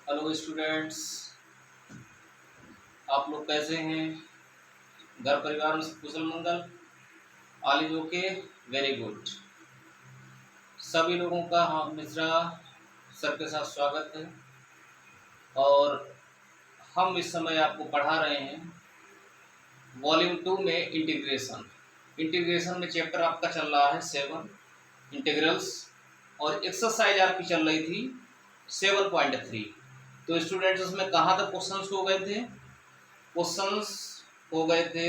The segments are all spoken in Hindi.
हेलो स्टूडेंट्स, आप लोग कैसे हैं? घर परिवार में सब कुशल मंगल? All is okay, very good. सभी लोगों का हम मिश्रा सर के साथ स्वागत है। और हम इस समय आपको पढ़ा रहे हैं वॉल्यूम 2 में इंटीग्रेशन में चैप्टर आपका चल रहा है 7 इंटीग्रल्स, और एक्सरसाइज आपकी चल रही थी 7.3। तो स्टूडेंट्स उसमें कहाँ तक क्वेश्चंस हो गए थे? क्वेश्चंस हो गए थे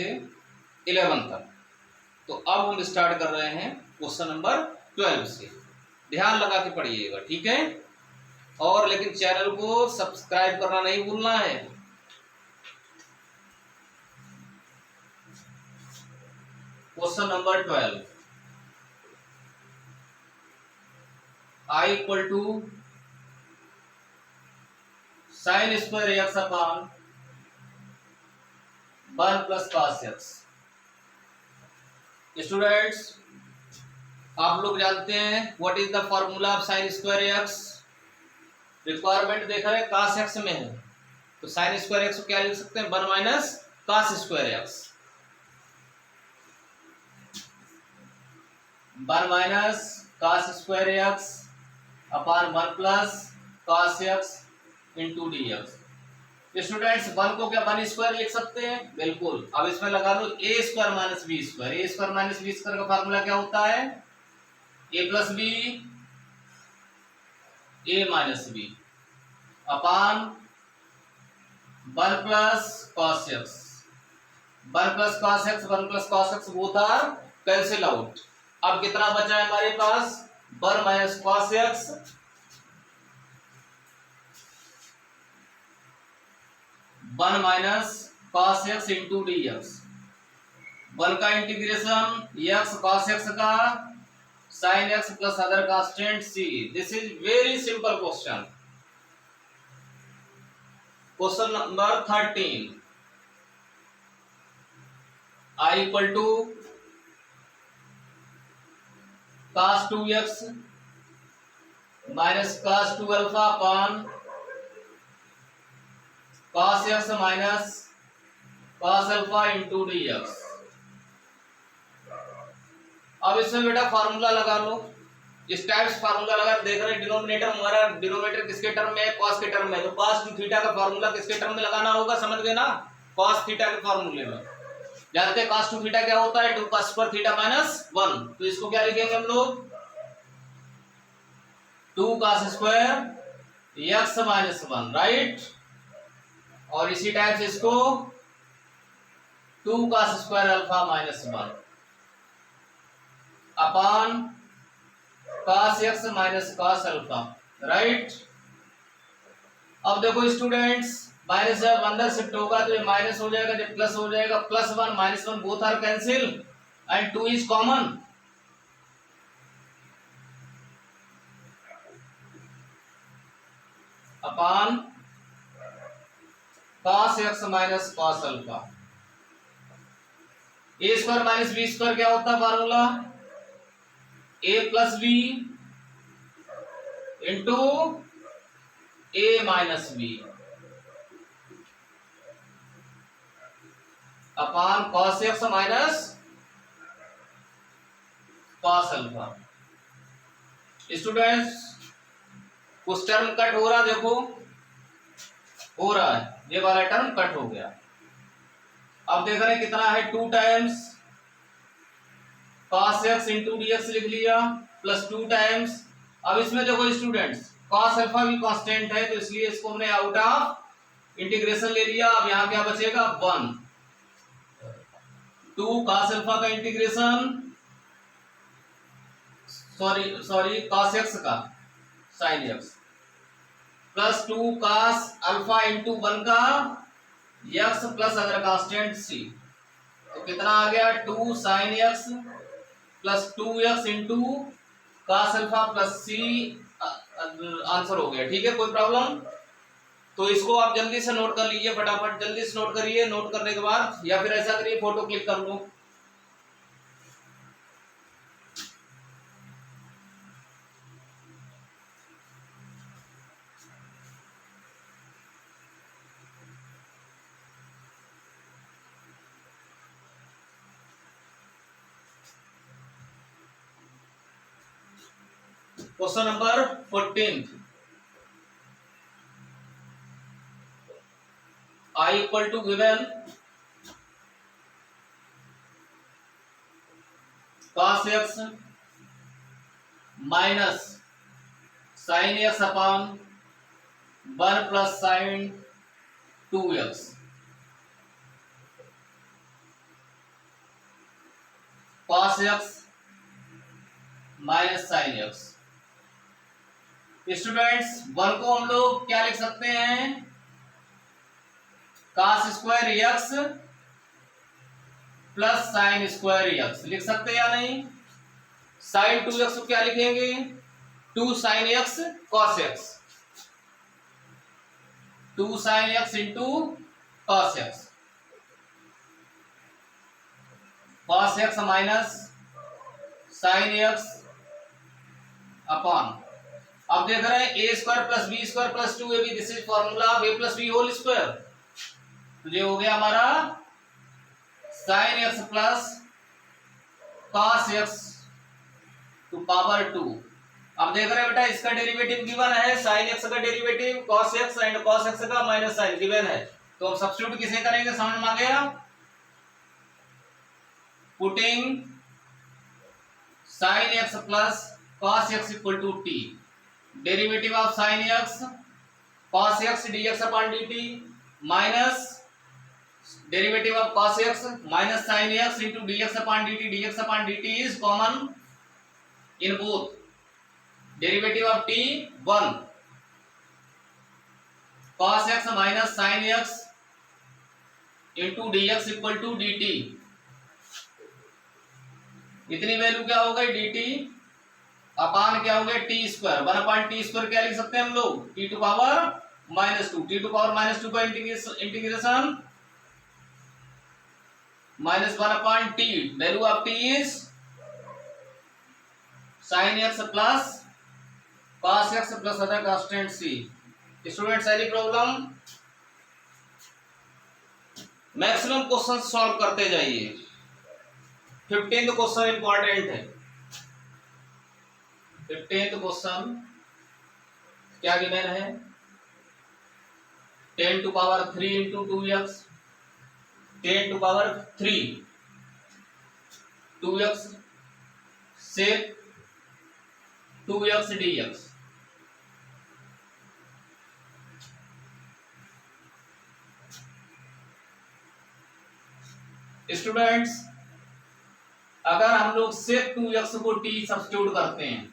11 तक। तो अब हम स्टार्ट कर रहे हैं क्वेश्चन नंबर 12 से। ध्यान लगा के पढ़िएगा, ठीक है? और लेकिन चैनल को सब्सक्राइब करना नहीं भूलना है। Question number 12, I equal to sine square X upon 1 plus cos X. Students, आप लोग जानते हैं what is the formula of sine square X? Requirement देखा है कॉस एक्स में है, तो साइन स्क्वायर एक्स को क्या लिख सकते हैं? 1 minus cos square x. 1 minus cos square X upon 1 plus cos x into D x. Students, 1 को क्या 1 स्क्वायर लिख सकते हैं? बिल्कुल। अब इसमें लगा लो A square minus B square. A square minus B square का फॉर्मूला क्या होता है? A plus B, A minus B upon 1 plus cos x. 1 plus cos x, 1 plus cos x both are cancel out. अब कितना बचा है हमारे पास? 1 minus cos x 1 minus cos x into D X. 1 का इंटीग्रेशन एक्स कॉस एक्स का sine x plus other constant C. This is very simple question. Question number 13, I equal to cos 2x minus cos 2 alpha upon cos x minus cos alpha into D x. अब इसमें बेटा फार्मूला लगा लो। इस टाइप से फार्मूला लगा, देख रहे डिनोमिनेटर हमारा, डिनोमिनेटर किसके टर्म में है? cos के टर्म में। तो cos 2 थीटा का फार्मूला किसके टर्म में लगाना होगा? समझ गए ना? cos थीटा के फार्मूले में। जानते हैं cos 2 थीटा क्या होता है? 2 cos स्क्वायर थीटा माइनस 1। तो इसको क्या लिखेंगे हम लोग? 2 cos square x minus 1, right. और इसी टाइप से इसको 2 cos square alpha minus 1 upon cos x minus cos alpha, right. अब देखो स्टूडेंट्स, माइनस जब अंदर शिफ्ट होगा तो ये माइनस हो जाएगा, जब प्लस हो जाएगा plus 1 minus 1 both are cancel and 2 is common. Upon cos x minus cos alpha. A square minus B square क्या होता है formula? A plus B into A minus B upon cos x minus cos alpha. Students, कुछ टर्म कट हो रहा, देखो हो रहा है, ये वाला टर्म कट हो गया। अब देख रहे हैं कितना है? 2 times cos x into D x लिख लिया प्लस 2 टाइम्स। अब इसमें देखो स्टूडेंट्स, cos अल्फा भी कांस्टेंट है, तो इसलिए इसको हमने आउट ऑफ इंटीग्रेशन ले लिया। अब यहां क्या बचेगा? 1। 2 cos अल्फा का इंटीग्रेशन, सॉरी cos x का sin x plus 2 cos alpha into 1 का x plus other constant c। तो कितना आ गया? 2 sin x plus 2x into cos alpha plus c। Answer हो गया, ठीक है, कोई प्रॉब्लम? तो इसको आप जल्दी से नोट कर लीजिए, फटाफट जल्दी से नोट करिए। नोट करने के बाद या फिर ऐसा करिए, फोटो क्लिक कर लो। Question number 14, I equal to given cos x minus sin x upon 1 plus sin 2x, cos x minus sine x. Students 1 को हम लोग क्या लिख सकते हैं, cos square x plus sign square x लिख सकते हैं या नहीं। साइन 2x को क्या लिखेंगे, 2 sine x cos x, 2 sine x into cos x, cos x minus sine x upon, अब देख रहे हैं A square plus B square plus 2ab, this is formula of a plus B whole square. तो ये हो गया हमारा sine x plus cos x to power 2। अब देख रहे हैं बेटा इसका डेरिवेटिव गिवन है, साइन एक्स का derivative cos x and cos x का माइनस साइन गिवन है, तो अब सब्स्टिट्यूट किसे करेंगे समझ में आ गया। Putting sine x plus cos x equal to t, derivative of sin x cos x dx upon dt minus derivative of cos x minus sin x into dx upon dt, dx upon dt is common in both, derivative of t 1, cos x minus sin x into dx equal to dt, इतनी वैल्यू क्या हो गई dt अपान क्या हो गया T square, 1 upon T square क्या लिख सकते हैं हम लोग, T to power -2, T to power -2 का integration -1 upon T, value of T is sine x plus cos X plus other constant C. Students any problem, maximum question solve करते जाइए। 15th क्वेश्चन इंपॉर्टेंट है। 15th क्वेश्चन क्या गिवन है, 10 to power 3 into 2x, 10 to power 3 2x से 2x dx। स्टूडेंट्स अगर हम लोग sec 2x को t सब्स्टिट्यूट करते हैं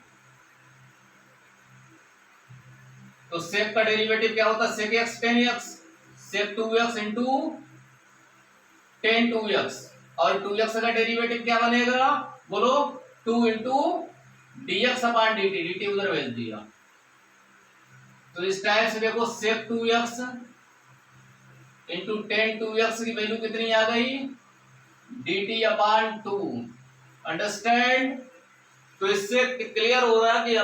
तो sec का डेरिवेटिव क्या होता है, sec x tan x, sec 2x into tan 2x, और 2x का डेरिवेटिव क्या बनेगा बोलो, 2 into dx upon dt, dt उधर भेज दिया। तो इस टाइप से देखो sec 2x into tan 2x की वैल्यू कितनी आ गई, dt अपॉन 2, अंडरस्टैंड। तो इससे क्लियर हो रहा है कि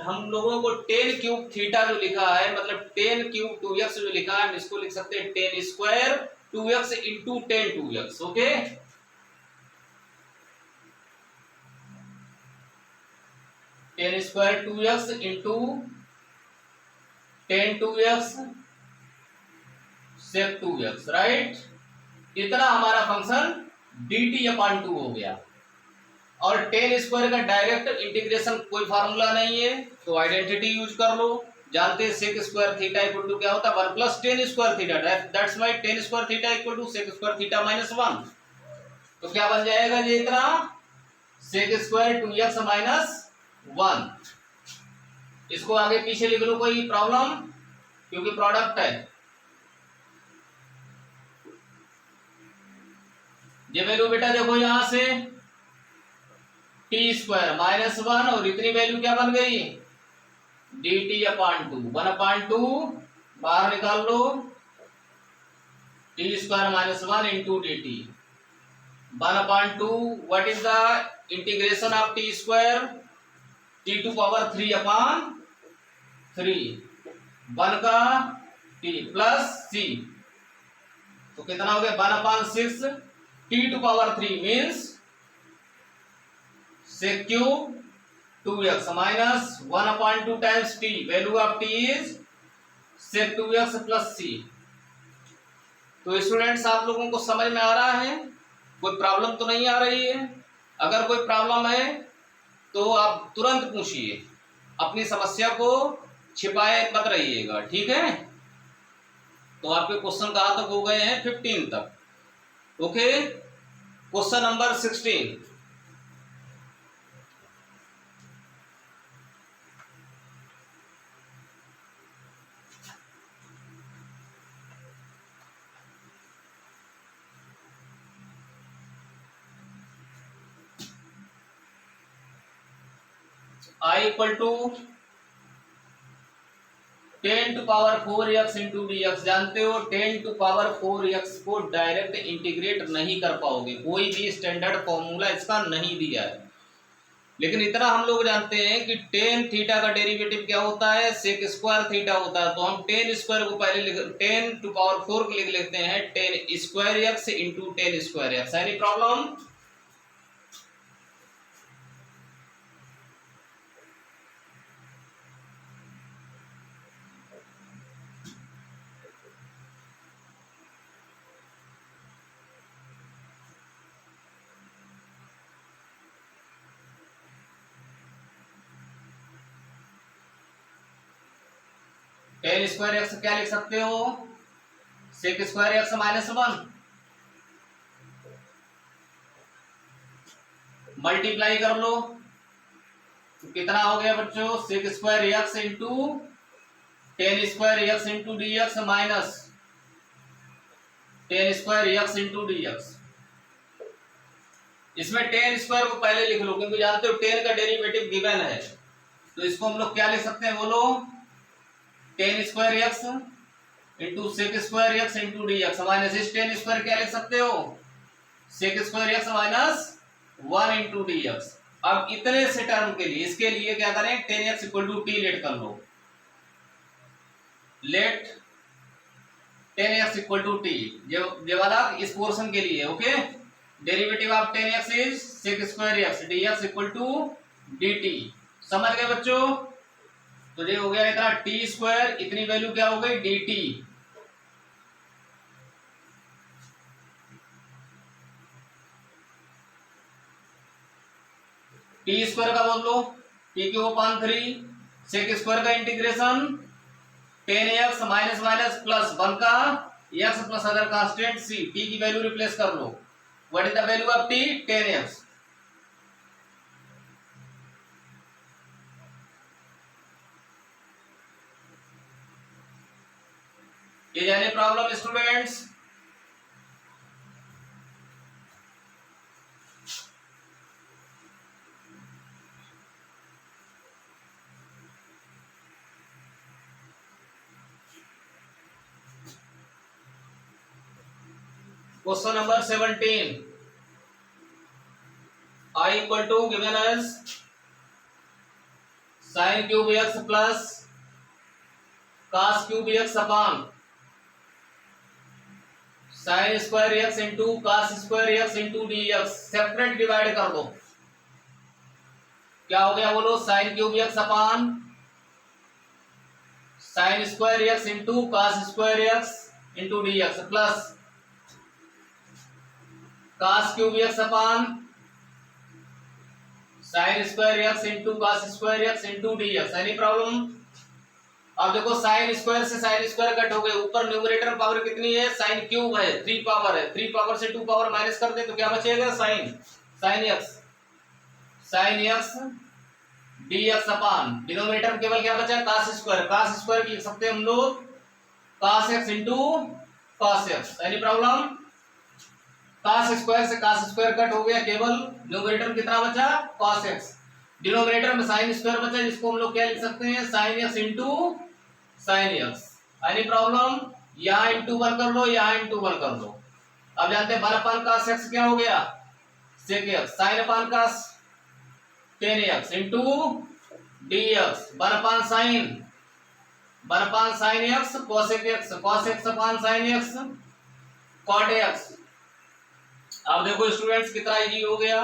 हम लोगों को टेन क्यूब थीटा जो लिखा है, मतलब टेन क्यूब 2x जो लिखा है, हम इसको लिख सकते हैं tan square 2x into tan 2x। Okay, tan square 2x into tan 2x sec 2x, right. इतना हमारा फंक्शन dt अपॉन 2 हो गया। और टेन स्क्वायर का डायरेक्ट इंटीग्रेशन कोई फार्मूला नहीं है, तो आइडेंटिटी यूज कर लो। जानते हैं sec square theta equal to क्या होता है, 1 plus tan square theta, that's why tan square theta equal to sec square theta minus 1। तो क्या बन जाएगा ये इतना, सेक स्क्वायर 2x माइनस 1। इसको आगे पीछे लिख लो, कोई प्रॉब्लम, क्योंकि प्रोडक्ट है। ये वैल्यू बेटा देखो यहां से टी स्क्वायर माइनस 1 और इतनी वैल्यू क्या बन गई, डी टी अपॉन 2, 1 अपॉन 2 बाहर निकाल लो, T square minus 1 into D T, 1 upon 2, what is the integration of T square, T to power 3 upon 3, 1 का टी प्लस सी, तो कितना हो गया 1 upon 6 T to power 3 means sec cube 2x minus 1/2 times t, value of t is sec 2x plus c। तो स्टूडेंट्स आप लोगों को समझ में आ रहा है, कोई प्रॉब्लम तो नहीं आ रही है? अगर कोई प्रॉब्लम है तो आप तुरंत पूछिए, अपनी समस्या को छिपाए मत रहिएगा, ठीक है? तो आपके क्वेश्चन कहाँ तक हो गए हैं? 15 तक। Okay, question number 16। I equal to 10 to power 4x into D x. जानते हो 10 टू पावर 4x को डायरेक्ट इंटीग्रेट नहीं कर पाओगे, कोई भी स्टैंडर्ड फॉर्मूला इसका नहीं दिया है। लेकिन इतना हम लोग जानते हैं कि टेन थीटा का डेरिवेटिव क्या होता है? सेक स्क्वायर थीटा होता है। तो हम टेन स्क्वायर को पहले 10 टू पावर 4 को लिख लेते हैं 10 square x into 10 square x. Any problem? Tan square x क्या लिख सकते हो? Sec square x minus 1, multiply कर लो तो कितना हो गया बच्चों? Sec square x into 10 square x into D x minus 10 square x into D x. इसमें 10 स्क्वायर को पहले लिख लो क्योंकि जानते हो 10 का डेरिवेटिव गिवन है, तो इसको हम लोग क्या लिख सकते हैं बोलो? 10 square x into sec square x into D x minus इस 10 स्क्वायर क्या लिख सकते हो? Sec square x minus 1 into D x. अब इतने से टर्म के लिए इसके लिए क्या करें? 10x equal to T let कर लो, let 10x equal to T. ये वाला इस पोर्शन के लिए। Okay, derivative of 10x is sec square x dx equal to dt। समझ गए बच्चों? तो ये हो गया इतना टी स्क्वायर, इतनी वैल्यू क्या हो गई? dt। टी स्क्वायर का बोल लो T cube upon 3, sec square का integration 10x minus minus plus 1 का x plus other constant c, T की वैल्यू रिप्लेस कर लो। What is the value of t? 10x। Is any problem students? Question number 17. I equal to given as sin cube x plus cos cube x upon sin square x into cos square x into dx। Separate divide कर दो। क्या हो गया बोलो? sin cube x upon sin square x into cos square x into dx plus cos cube x upon sin square x into cos square x into dx। Any problem? अब देखो sin स्क्वायर से sin स्क्वायर कट हो गए, ऊपर न्यूमरेटर पावर कितनी है? sin क्यूब है, 3 पावर है, 3 पावर से 2 पावर माइनस कर दे तो क्या बचेगा? sin x dx upon denominator केवल क्या बचा? cos स्क्वायर लिख सकते हैं हम लोग cos x into cos x। Any problem? cos square से cos स्क्वायर कट हो गया, केवल न्यूमरेटर कितना बचा? cos x। डिनोमिनेटर में sin स्क्वायर बचा जिसको हम लोग क्या लिख सकते हैं? sin x into sin x। Any problem? यहाँ इंटू 1 कर लो, यहाँ इंटू 1 कर लो। अब जानते हैं 1 अपॉन cos x क्या हो गया? sec x। sin upon cos 10x into dx 1 upon sin x cosec x upon sin x cot x। अब देखो स्टूडेंट्स कितना इजी हो गया।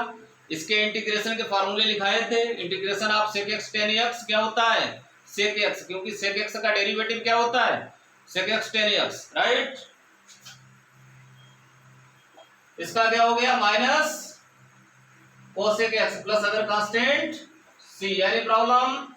इसके इंटीग्रेशन के फार्मूले लिखाए थे। Integration of sec x tan x क्या होता है, सेक एक्स, क्योंकि सेक एक्स का डेरिवेटिव क्या होता है, sec x tan x, right. इसका क्या हो गया, minus cosec x plus other constant C. Any problem?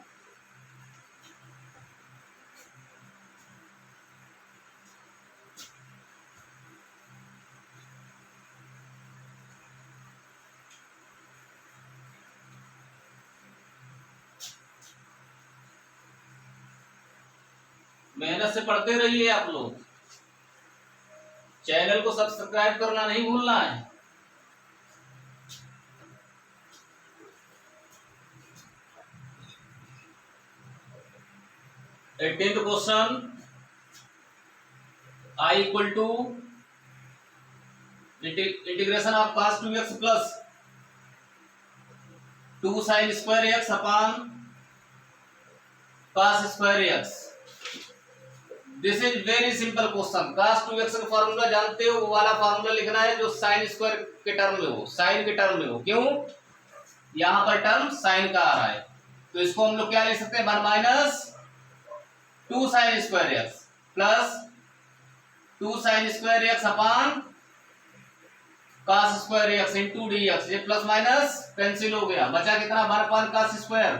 मेहनत से पढ़ते रहिए आप लोग, चैनल को सब्सक्राइब करना नहीं भूलना है। 18th question, I equal to integration of cos 2x plus 2 sin square x upon cos square x। This is very simple question. cos 2x का फार्मूला जानते हो, वो वाला फार्मूला लिखना है जो sin स्क्वायर के टर्म में हो, sin के टर्म में हो। क्यों, यहां पर टर्म sin का आ रहा है, तो इसको हम लोग क्या लिख सकते हैं, 1 minus 2 sin square x plus 2 sin square x upon cos square x into dx। ये प्लस माइनस कैंसिल हो गया, बचा कितना, 1 upon cos square,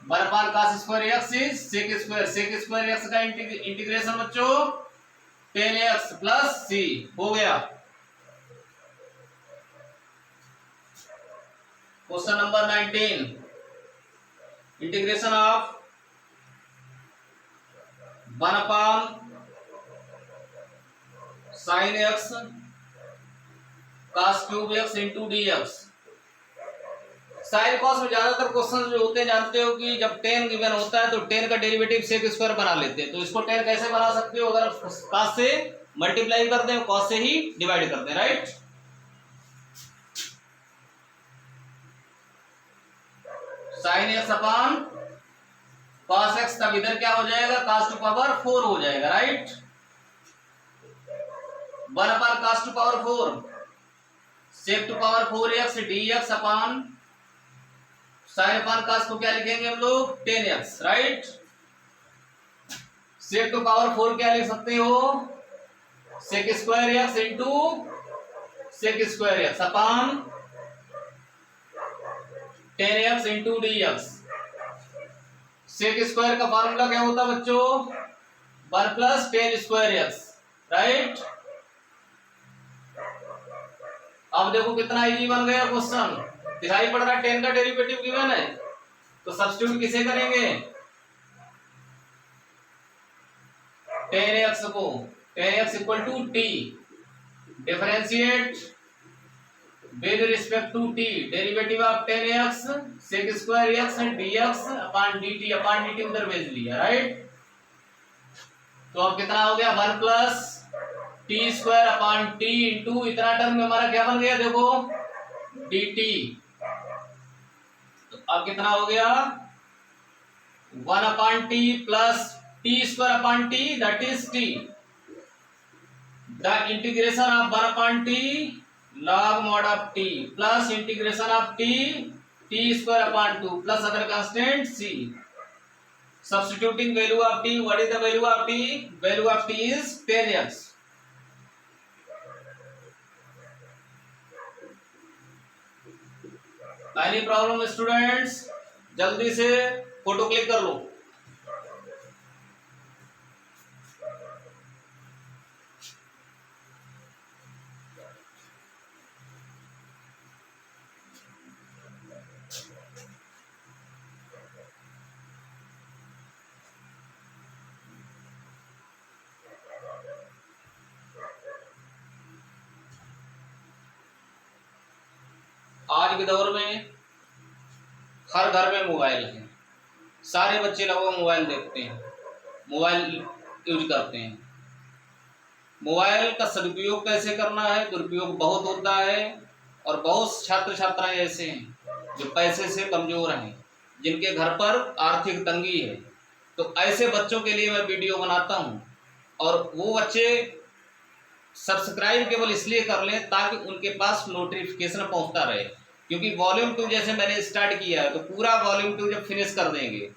1 upon cos square x is sec square. sec square x का इंटीग्रेशन बच्चों 10x प्लस c हो गया। Question number 19, integration of 1 upon sin x cos cube x into dx। Sine cos में ज्यादातर क्वेश्चन जो होते हैं, जानते हो कि जब 10 गिवन होता है तो 10 का डेरिवेटिव सेक स्क्वायर बना लेते हैं। तो इसको 10 कैसे बना सकते हो, अगर कॉस से मल्टीप्लाई करते हैं, कॉस से ही डिवाइड करते हैं, right. Sign x upon cos x, तब इधर क्या हो जाएगा, कॉस टू पावर 4 हो जाएगा, right. 1 upon cos to power 4 sec to power 4x dx upon sine upon cos को क्या लिखेंगे हम लोग, 10x, right. Sec to power 4 क्या लिख सकते हो, sec square x into sec square x upon 10x into dx। Sec square का फॉर्मूला क्या होता है बच्चों, 1 प्लस 10 स्क्वायर x, राइट। अब देखो कितना इजी बन गया क्वेश्चन, दिखाई पड़ रहा है 10 का डेरिवेटिव गिवन है, तो सब्स्टिट्यूट किसे करेंगे, 10x को, 10x equal to t, differentiate with respect to t, derivative of 10x sec square x dx upon dt उधर भेज लिया, राइट। तो अब कितना हो गया, 1 plus T square upon T into इतना टर्म में हमारा क्या बन गया, देखो dt। तो अब कितना हो गया, 1 upon T plus T square upon T that is T. The integration of 1 upon T log mod of T plus integration of T T square upon 2 plus other constant c। Substituting value of t, what is the value of t? Value of t is 10x. Any problem students? जल्दी से फोटो क्लिक कर लो। आज के दौर में हर घर में मोबाइल है, सारे बच्चे लगभग मोबाइल देखते हैं, मोबाइल यूज करते हैं। मोबाइल का सदुपयोग कैसे करना है, दुरुपयोग बहुत होता है, और बहुत छात्र छात्राएं ऐसे हैं जो पैसे से कमजोर हैं, जिनके घर पर आर्थिक तंगी है। तो ऐसे बच्चों के लिए मैं वीडियो बनाता हूं, और वो बच्चे सब्सक्राइब केवल इसलिए कर लें ताकि उनके पास नोटिफिकेशन पहुंचता रहे। क्योंकि वॉल्यूम 2 जैसे मैंने स्टार्ट किया है तो पूरा वॉल्यूम 2 जब फिनिश कर देंगे,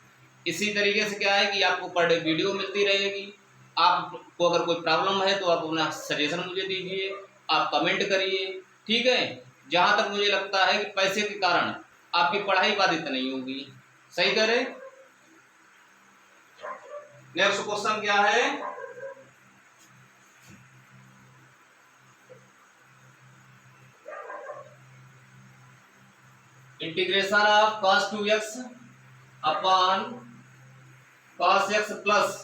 इसी तरीके से क्या है कि आपको पर डे वीडियो मिलती रहेगी। आपको अगर कोई प्रॉब्लम है तो आप अपना सजेशन मुझे दीजिए, आप कमेंट करिए, ठीक है। जहां तक मुझे लगता है कि पैसे के कारण आपकी पढ़ाई बाधित नहीं होगी, सही करें। नेक्स्ट क्वेश्चन क्या है, integration of cos 2x upon cos x plus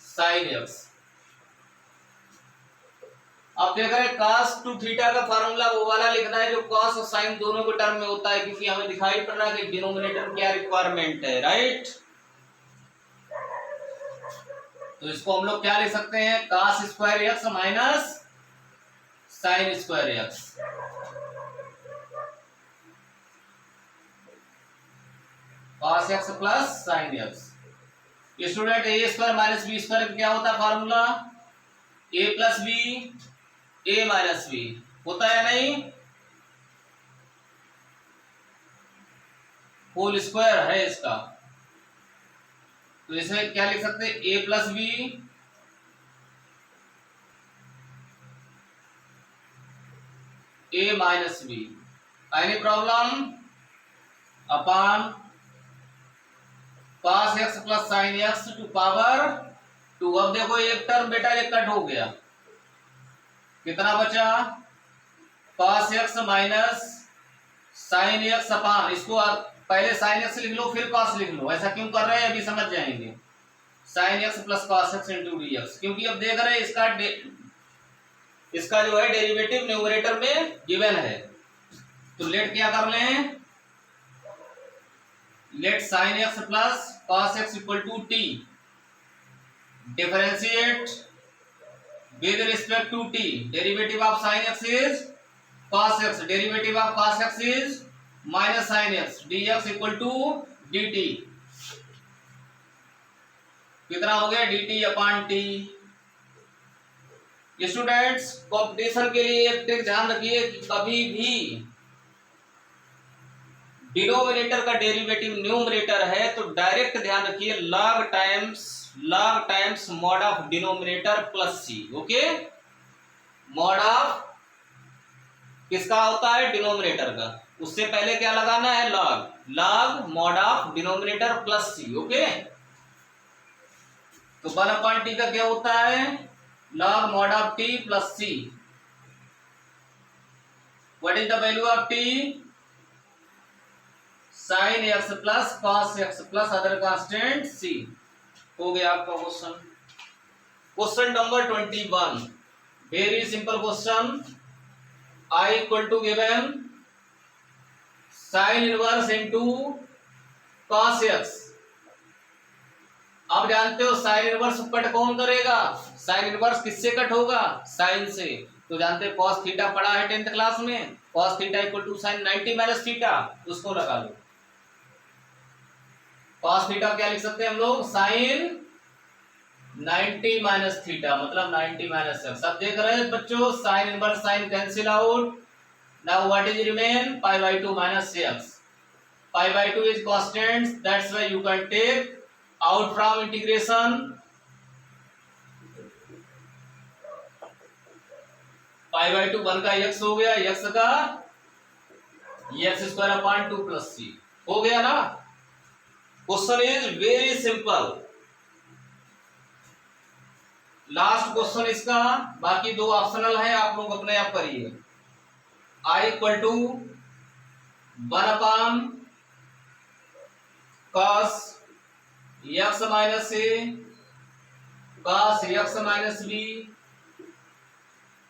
sin x। अब देख रहे हैं cos 2 थीटा का फार्मूला वो वाला लिखना है जो cos और sin दोनों के टर्म में होता है, क्योंकि हमें दिखाई पड़ रहा है कि डिनोमिनेटर क्या रिक्वायरमेंट है, राइट। तो इसको हम लोग क्या लिख सकते हैं, cos square x minus sin square x। cos x plus sin x। Student A square minus B square क्या होता है formula, A plus B A minus B होता है नहीं, होल स्क्वायर है इसका। तो इसमें क्या लिख सकते हैं, A plus B A minus B, any problem, upon cos x plus sin x to power 2। अब देखो एक टर्म बेटा ये कट हो गया, कितना बचा, cos x minus sin x upon, इसको आप पहले sin x लिख लो फिर cos लिख लो, ऐसा क्यों कर रहे हैं अभी समझ जाएंगे। sin x plus cos x into dx, क्योंकि अब देख रहे हैं इसका जो है डेरिवेटिव न्यूमरेटर में गिवन है, तो लेट क्या कर लें, let sin x plus cos x equal to t, differentiate with respect to t, derivative of sin x is cos x, derivative of cos x is minus sin x, dx equal to dt, कितना हो गया dt upon t। Students competition के लिए एक ट्रिक ध्यान रखिए कि कभी भी डिनोमिनेटर का डेरिवेटिव न्यूमरेटर है तो डायरेक्ट ध्यान रखिए log times mod of denominator plus c, okay. Mod of किसका होता है, डिनोमिनेटर का, उससे पहले क्या लगाना है, log mod of denominator plus c, okay. तो 1/t का क्या होता है, log mod of t plus सी। What is the value of t, sin x plus cos x plus other constant c। हो गया आपका question. Question number 21, very simple question. I equal to given sin inverse into cos x। आप जानते हो sin इनवर्स कट कौन करेगा, sin इनवर्स किससे कट होगा, sin से। तो जानते हैं cos थीटा पढ़ा है 10th क्लास में, cos theta equal to sin 90 minus theta, उसको लगा लो। cos थीटा क्या लिख सकते हैं हम लोग, sin 90 माइनस थीटा, मतलब 90 माइनस x। अब देख रहे हैं बच्चों sin inverse sin cancel out, now what is remain, pi by 2 minus x। Pi by 2 is constant, that's why you can take out from integration, pi by 2 1 का x हो गया, x का x square upon 2 plus c हो गया ना। Question is very simple. Last question इसका, बाकी दो ऑप्शनल है, आप लोग अपने आप करिए। I equal to 1 upon cos x minus a cos x minus b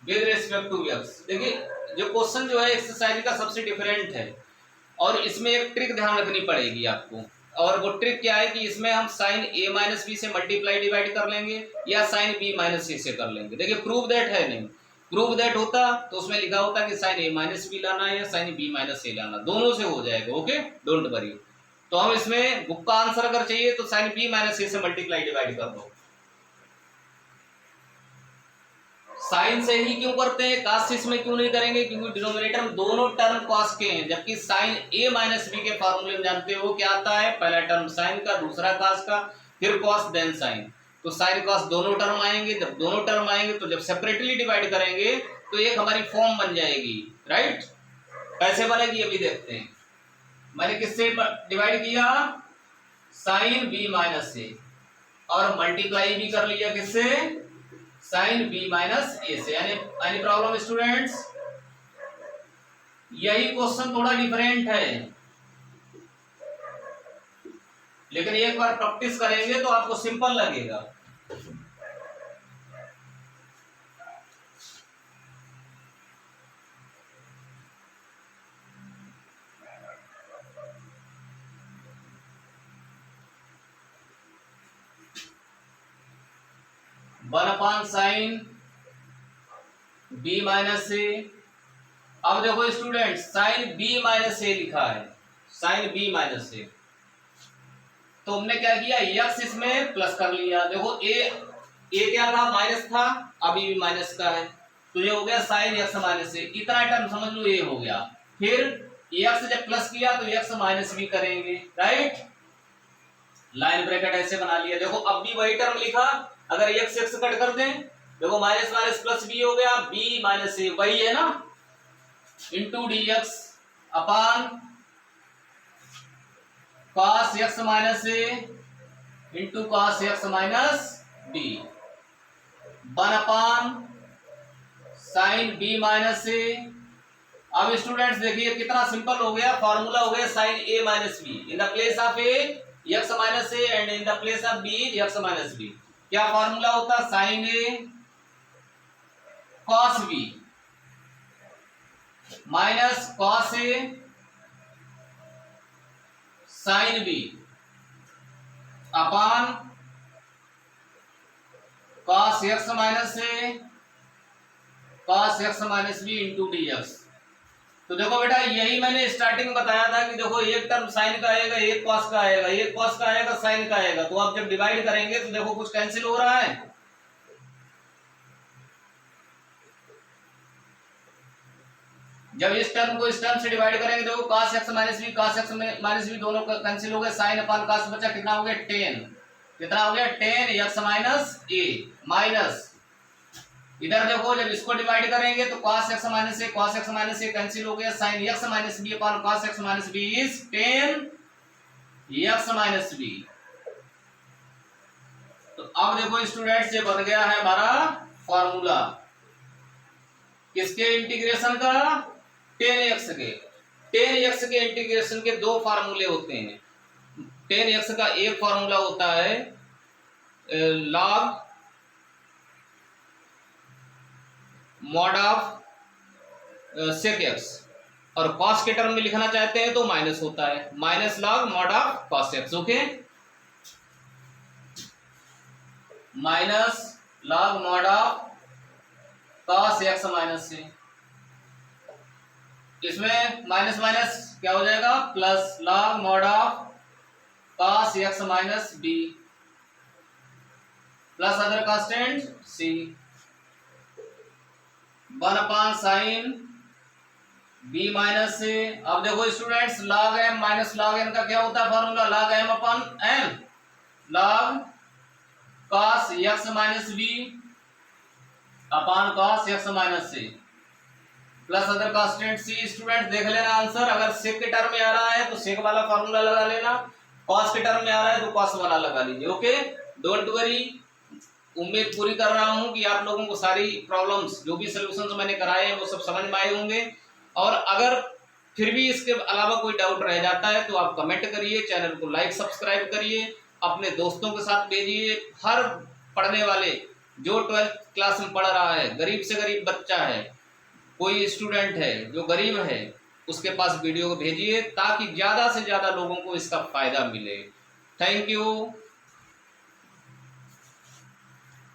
with respect to x। देखिए जो क्वेश्चन जो है एक्सरसाइज का सबसे डिफरेंट है, और इसमें एक ट्रिक ध्यान रखनी पड़ेगी आपको। और वो ट्रिक क्या है कि इसमें हम साइन a माइनस बी से मल्टीप्लाई डिवाइड कर लेंगे या साइन b माइनस c से कर लेंगे। देखिए प्रूव दैट है नहीं, प्रूव दैट होता तो उसमें लिखा होता कि साइन a माइनस बी लाना है या साइन b माइनस a लाना, दोनों से हो जाएगा, ओके, डोंट वरी। तो हम इसमें बुक का आंसर अगर चाहिए तो साइन b माइनस a से मल्टीप्लाई डिवाइड कर दो। साइन से ही क्यों करते हैं, कास से इसमें क्यों नहीं करेंगे, क्योंकि डिनोमिनेटर में दोनों टर्म कॉस के हैं, जबकि साइन ए माइनस बी के फॉर्मूले में जानते हो क्या आता है, पहला टर्म साइन का, दूसरा कास का, फिर कॉस देन साइन। तो साइन कॉस दोनों टर्म आएंगे, जब दोनों टर्म आएंगे तो जब सेपरेटली डिवाइड करेंगे तो एक हमारी फॉर्म बन जाएगी, राइट। कैसे बनेगी अभी देखते हैं। मैंने किससे डिवाइड किया, साइन बी माइनस से, और मल्टीप्लाई भी कर लिया किससे, साइन बी माइनस ए से। एनी प्रॉब्लम स्टूडेंट्स, यही क्वेश्चन थोड़ा डिफरेंट है, लेकिन एक बार प्रैक्टिस करेंगे तो आपको सिंपल लगेगा। One upon sine B minus A. अब देखो student, sine B minus A लिखा है, साइन बी माइनस ए, तो हमने क्या किया, यक्स इसमें प्लस कर लिया। देखो ए क्या था, माइनस था, अभी भी माइनस का है, तो ये हो गया साइन यक्स माइनस ए, इतना टर्म समझ लो ये हो गया। फिर यक्स जब प्लस किया तो यक्स माइनस भी करेंगे, राइट। लाइन ब्रैकेट ऐसे बना लिया। देखो अब भी वही टर्म लिखा, अगर यक्स यक्स कट कर दें, देखो माइनस माइनस प्लस बी हो गया, बी माइनस ए वही है ना, into D X upon cos x minus A into cos x minus B, one upon sine B minus A. अब स्टूडेंट्स देखिए कितना सिंपल हो गया, फॉर्मूला हो गया sine A minus B, in the place of A X minus A and in the place of B X minus B. क्या फॉर्मूला होता, sine A cos B minus cos A sine B upon cos x minus A cos x minus B into D X. तो देखो बेटा, यही मैंने स्टार्टिंग में बताया था कि देखो एक टर्म साइन का आएगा, एक कॉस का आएगा, एक कॉस का आएगा, साइन का आएगा, तो आप जब डिवाइड करेंगे तो देखो कुछ कैंसिल हो रहा है। जब इस टर्म को इस टर्म से डिवाइड करेंगे, देखो cos x minus b cos x minus b दोनों कैंसिल हो गए, sin अपॉन cos बचा, कितना हो गया 10, कितना हो गया 10 x माइनस a माइनस, इधर देखो जब इसको डिवाइड करेंगे तो cos x minus a cancel हो गया, sin x minus b upon cos x minus b is 10 x minus b। तो अब देखो स्टूडेंट्स, ये बन गया है हमारा फॉर्मूला किसके इंटीग्रेशन का, 10x के। 10x के इंटीग्रेशन के दो फार्मूले होते हैं। 10x का एक फार्मूला होता है log mod of sec x, और कॉस के टर्म में लिखना चाहते हैं तो माइनस होता है, minus log mod of cos x, okay, minus log mod of cos x minus से। इसमें माइनस माइनस क्या हो जाएगा, plus log mod of cos x minus b plus other constant c, 1 upon sine B minus से। अब देखो students, log m minus log n का क्या होता है formula, log M upon N, log cos x minus B upon cos x minus C plus other constant C. Student देख लेना आंसर, अगर सेक के टर्म में आ रहा है तो सेक वाला फॉर्मूला लगा लेना, कॉस के टर्म में आ रहा है तो कॉस वाला लगा लीजिए, ओके, डोंट वरी। उम्मीद पूरी कर रहा हूं कि आप लोगों को सारी प्रॉब्लम्स जो भी सॉल्यूशंस मैंने कराए हैं वो सब समझ में आए होंगे, और अगर फिर भी इसके अलावा कोई डाउट रह जाता है तो आप कमेंट करिए, चैनल को लाइक सब्सक्राइब करिए, अपने दोस्तों के साथ भेजिए। हर पढ़ने वाले जो 12th क्लास में पढ़ रहा है, गरीब से गरीब बच्चा है, कोई स्टूडेंट है जो गरीब है, उसके पास वीडियो को भेजिए ताकि ज़्यादा से ज़्यादा लोगों को इसका फायदा मिले। Thank you.